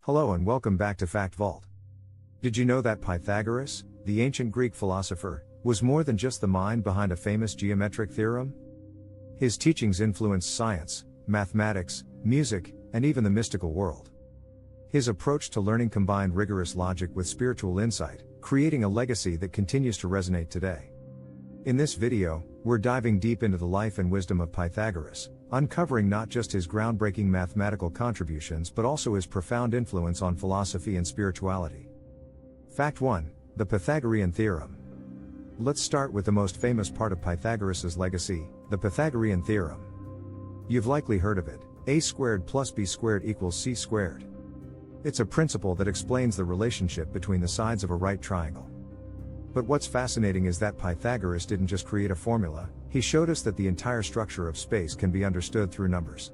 Hello and welcome back to Fact Vault. Did you know that Pythagoras, the ancient Greek philosopher, was more than just the mind behind a famous geometric theorem? His teachings influenced science, mathematics, music, and even the mystical world. His approach to learning combined rigorous logic with spiritual insight, creating a legacy that continues to resonate today. In this video, we're diving deep into the life and wisdom of Pythagoras, uncovering not just his groundbreaking mathematical contributions but also his profound influence on philosophy and spirituality. Fact 1. The Pythagorean Theorem. Let's start with the most famous part of Pythagoras' legacy, the Pythagorean Theorem. You've likely heard of it: a squared plus b squared equals c squared. It's a principle that explains the relationship between the sides of a right triangle. But what's fascinating is that Pythagoras didn't just create a formula, he showed us that the entire structure of space can be understood through numbers.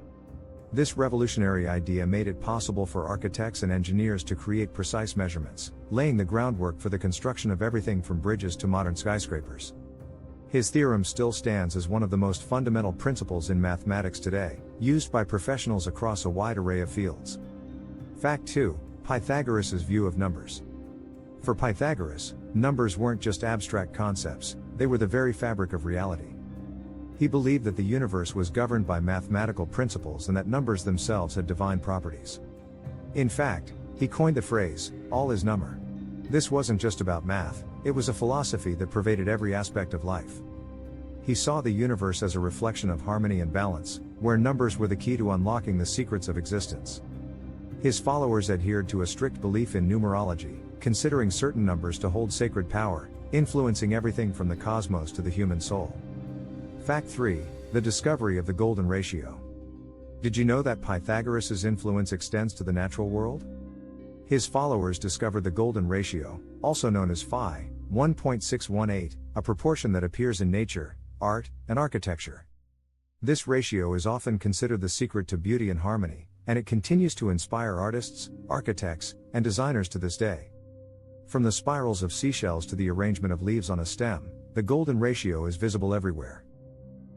This revolutionary idea made it possible for architects and engineers to create precise measurements, laying the groundwork for the construction of everything from bridges to modern skyscrapers. His theorem still stands as one of the most fundamental principles in mathematics today, used by professionals across a wide array of fields. Fact 2. Pythagoras' view of numbers. For Pythagoras, numbers weren't just abstract concepts, they were the very fabric of reality. He believed that the universe was governed by mathematical principles and that numbers themselves had divine properties. In fact, he coined the phrase, "all is number." This wasn't just about math, it was a philosophy that pervaded every aspect of life. He saw the universe as a reflection of harmony and balance, where numbers were the key to unlocking the secrets of existence. His followers adhered to a strict belief in numerology, considering certain numbers to hold sacred power, influencing everything from the cosmos to the human soul. Fact 3. The discovery of the golden ratio. Did you know that Pythagoras' influence extends to the natural world? His followers discovered the golden ratio, also known as phi 1.618, a proportion that appears in nature, art, and architecture. This ratio is often considered the secret to beauty and harmony, and it continues to inspire artists, architects, and designers to this day. From the spirals of seashells to the arrangement of leaves on a stem, the golden ratio is visible everywhere.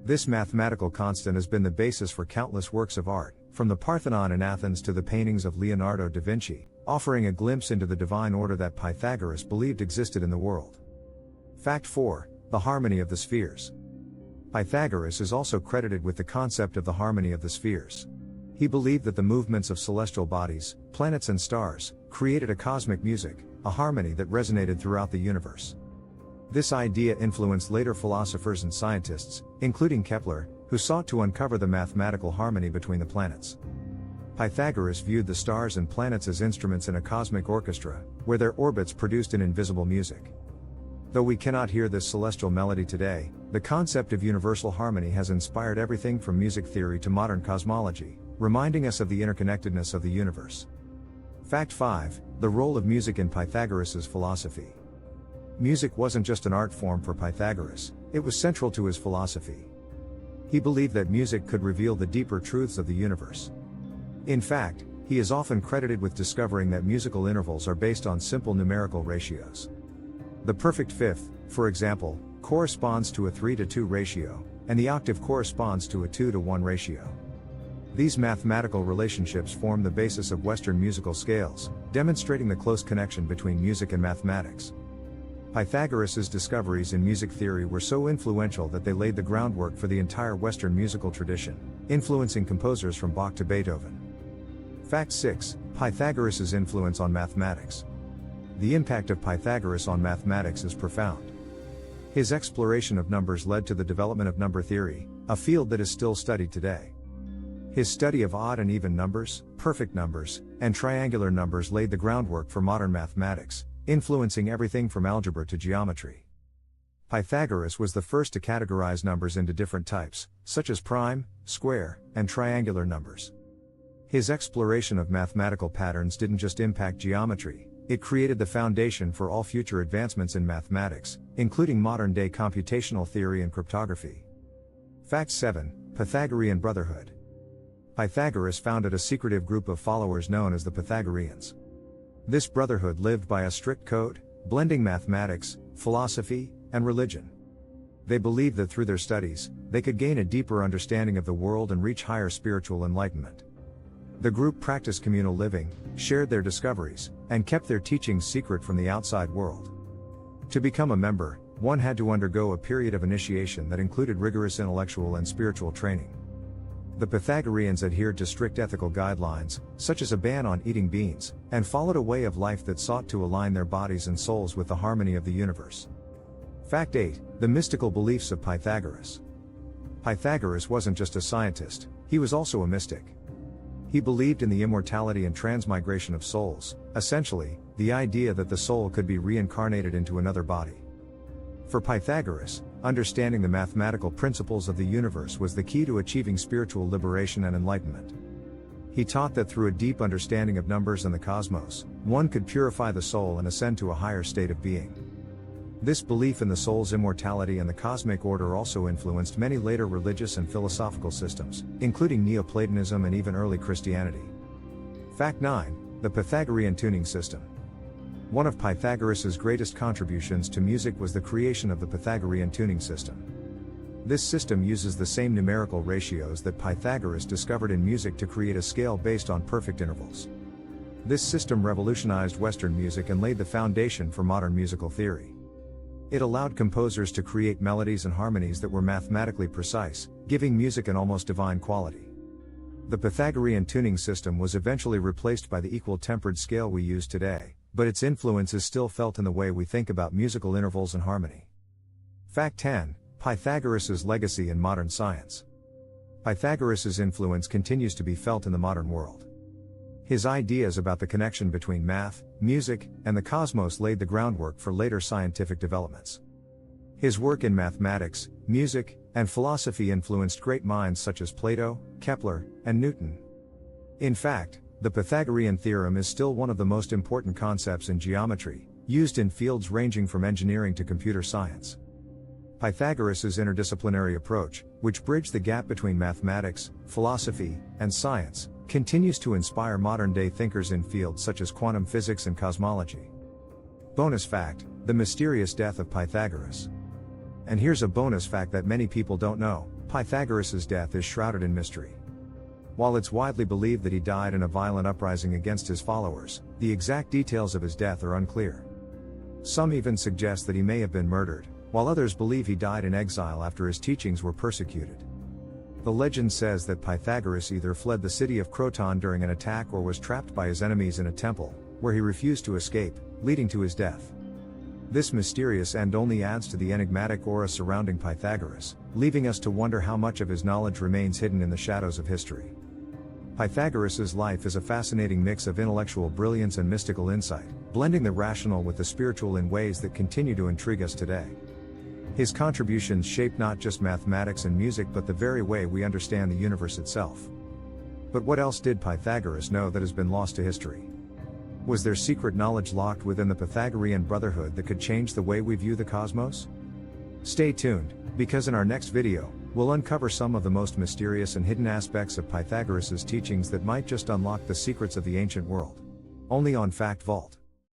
This mathematical constant has been the basis for countless works of art, from the Parthenon in Athens to the paintings of Leonardo da Vinci, offering a glimpse into the divine order that Pythagoras believed existed in the world. Fact 4. The harmony of the spheres. Pythagoras is also credited with the concept of the harmony of the spheres. He believed that the movements of celestial bodies, planets and stars, created a cosmic music, a harmony that resonated throughout the universe. This idea influenced later philosophers and scientists, including Kepler, who sought to uncover the mathematical harmony between the planets. Pythagoras viewed the stars and planets as instruments in a cosmic orchestra, where their orbits produced an invisible music. Though we cannot hear this celestial melody today, the concept of universal harmony has inspired everything from music theory to modern cosmology, reminding us of the interconnectedness of the universe. Fact 5. The role of music in Pythagoras' philosophy. Music wasn't just an art form for Pythagoras, it was central to his philosophy. He believed that music could reveal the deeper truths of the universe. In fact, he is often credited with discovering that musical intervals are based on simple numerical ratios. The perfect fifth, for example, corresponds to a 3:2 ratio, and the octave corresponds to a 2:1 ratio. These mathematical relationships form the basis of Western musical scales, demonstrating the close connection between music and mathematics. Pythagoras' discoveries in music theory were so influential that they laid the groundwork for the entire Western musical tradition, influencing composers from Bach to Beethoven. Fact 6. Pythagoras' influence on mathematics. The impact of Pythagoras on mathematics is profound. His exploration of numbers led to the development of number theory, a field that is still studied today. His study of odd and even numbers, perfect numbers, and triangular numbers laid the groundwork for modern mathematics, influencing everything from algebra to geometry. Pythagoras was the first to categorize numbers into different types, such as prime, square, and triangular numbers. His exploration of mathematical patterns didn't just impact geometry, it created the foundation for all future advancements in mathematics, including modern-day computational theory and cryptography. Fact 7. Pythagorean Brotherhood. Pythagoras founded a secretive group of followers known as the Pythagoreans. This brotherhood lived by a strict code, blending mathematics, philosophy, and religion. They believed that through their studies, they could gain a deeper understanding of the world and reach higher spiritual enlightenment. The group practiced communal living, shared their discoveries, and kept their teachings secret from the outside world. To become a member, one had to undergo a period of initiation that included rigorous intellectual and spiritual training. The Pythagoreans adhered to strict ethical guidelines, such as a ban on eating beans, and followed a way of life that sought to align their bodies and souls with the harmony of the universe. Fact 8. The mystical beliefs of Pythagoras. Pythagoras wasn't just a scientist, he was also a mystic. He believed in the immortality and transmigration of souls, essentially, the idea that the soul could be reincarnated into another body. For Pythagoras, understanding the mathematical principles of the universe was the key to achieving spiritual liberation and enlightenment. He taught that through a deep understanding of numbers and the cosmos, one could purify the soul and ascend to a higher state of being. This belief in the soul's immortality and the cosmic order also influenced many later religious and philosophical systems, including Neoplatonism and even early Christianity. Fact 9. The Pythagorean tuning system. One of Pythagoras's greatest contributions to music was the creation of the Pythagorean tuning system. This system uses the same numerical ratios that Pythagoras discovered in music to create a scale based on perfect intervals. This system revolutionized Western music and laid the foundation for modern musical theory. It allowed composers to create melodies and harmonies that were mathematically precise, giving music an almost divine quality. The Pythagorean tuning system was eventually replaced by the equal-tempered scale we use today, but its influence is still felt in the way we think about musical intervals and harmony. Fact 10. Pythagoras's legacy in modern science. Pythagoras's influence continues to be felt in the modern world. His ideas about the connection between math, music, and the cosmos laid the groundwork for later scientific developments. His work in mathematics, music, and philosophy influenced great minds such as Plato, Kepler, and Newton. In fact, the Pythagorean theorem is still one of the most important concepts in geometry, used in fields ranging from engineering to computer science. Pythagoras's interdisciplinary approach, which bridged the gap between mathematics, philosophy, and science, continues to inspire modern-day thinkers in fields such as quantum physics and cosmology. Bonus fact: the mysterious death of Pythagoras. And here's a bonus fact that many people don't know: Pythagoras's death is shrouded in mystery. While it's widely believed that he died in a violent uprising against his followers, the exact details of his death are unclear. Some even suggest that he may have been murdered, while others believe he died in exile after his teachings were persecuted. The legend says that Pythagoras either fled the city of Croton during an attack or was trapped by his enemies in a temple, where he refused to escape, leading to his death. This mysterious end only adds to the enigmatic aura surrounding Pythagoras, leaving us to wonder how much of his knowledge remains hidden in the shadows of history. Pythagoras's life is a fascinating mix of intellectual brilliance and mystical insight, blending the rational with the spiritual in ways that continue to intrigue us today. His contributions shaped not just mathematics and music but the very way we understand the universe itself. But what else did Pythagoras know that has been lost to history? Was there secret knowledge locked within the Pythagorean brotherhood that could change the way we view the cosmos? Stay tuned, because in our next video, we'll uncover some of the most mysterious and hidden aspects of Pythagoras's teachings that might just unlock the secrets of the ancient world. Only on Fact Vault.